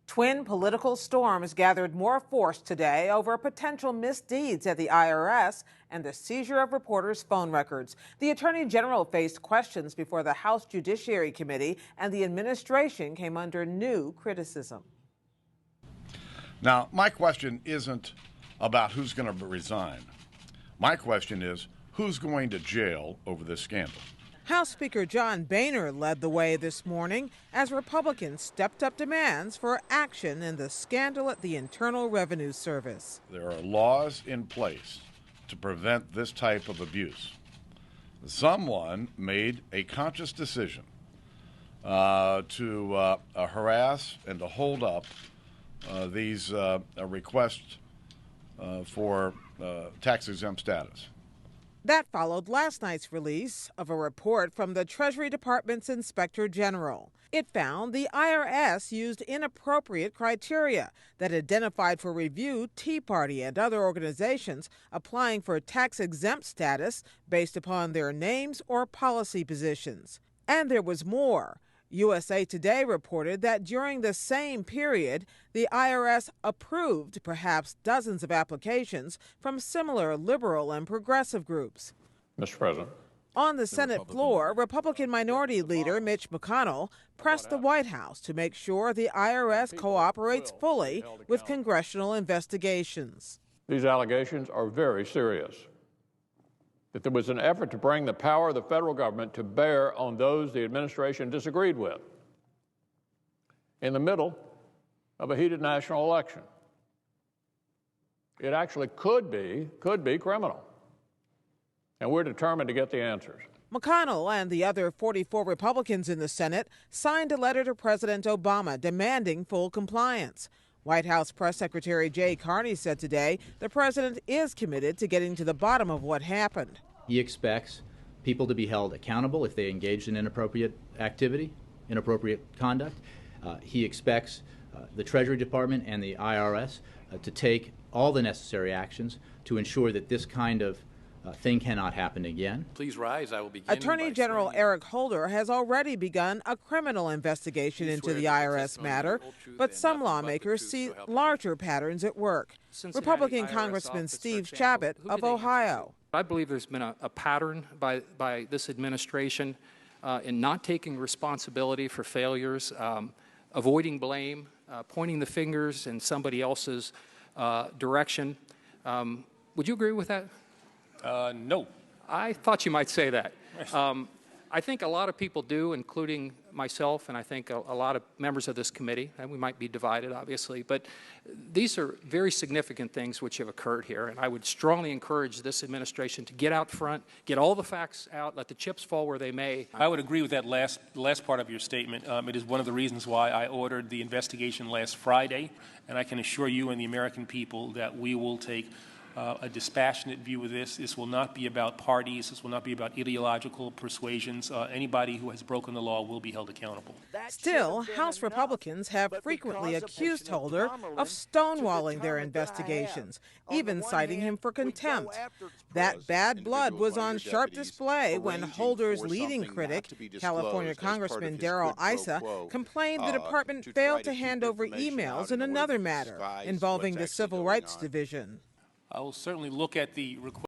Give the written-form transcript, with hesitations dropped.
Twin political storms gathered more force today over potential misdeeds at the IRS and the seizure of reporters' phone records. The Attorney General faced questions before the House Judiciary Committee, and the administration came under new criticism. Now, my question isn't about who's going to resign. My question is, who's going to jail over this scandal? House Speaker John Boehner led the way this morning as Republicans stepped up demands for action in the scandal at the Internal Revenue Service. There are laws in place to prevent this type of abuse. Someone made a conscious decision to harass and to hold up these requests for tax-exempt status. That followed last night's release of a report from the Treasury Department's Inspector General. It found the IRS used inappropriate criteria that identified for review Tea Party and other organizations applying for tax-exempt status based upon their names or policy positions. And there was more. USA Today reported that during the same period, the IRS approved perhaps dozens of applications from similar liberal and progressive groups. Mr. President. On the Senate floor, Republican Minority Leader Mitch McConnell pressed the White House to make sure the IRS cooperates fully with congressional investigations. These allegations are very serious. That there was an effort to bring the power of the federal government to bear on those the administration disagreed with in the middle of a heated national election. It actually could be criminal. And we're determined to get the answers. McConnell and the other 44 Republicans in the Senate signed a letter to President Obama demanding full compliance. White House Press Secretary Jay Carney said today the president is committed to getting to the bottom of what happened. He expects people to be held accountable if they engaged in inappropriate activity, inappropriate conduct. He expects the Treasury Department and the IRS to take all the necessary actions to ensure that this kind of thing cannot happen again. Please rise. I will begin. Attorney General Eric Holder has already begun a criminal investigation into the IRS matter, but some lawmakers see larger patterns at work. Republican Congressman Steve Chabot of Ohio. I believe there's been a pattern by this administration in not taking responsibility for failures, avoiding blame, pointing the fingers in somebody else's direction. Would you agree with that? No. I thought you might say that. I think a lot of people do, including myself, and I think a lot of members of this committee, and we might be divided, obviously, but these are very significant things which have occurred here, and I would strongly encourage this administration to get out front, get all the facts out, let the chips fall where they may. I would agree with that last part of your statement. It is one of the reasons why I ordered the investigation last Friday, and I can assure you and the American people that we will take a dispassionate view of this. This will not be about parties. This will not be about ideological persuasions. Anybody who has broken the law will be held accountable. Still, House Republicans have frequently accused Holder of stonewalling their investigations, even citing him for contempt. That bad blood was on sharp display when Holder's leading critic, California Congressman Darrell Issa, complained the department failed to hand over emails in another matter involving the Civil Rights Division. I will certainly look at the request.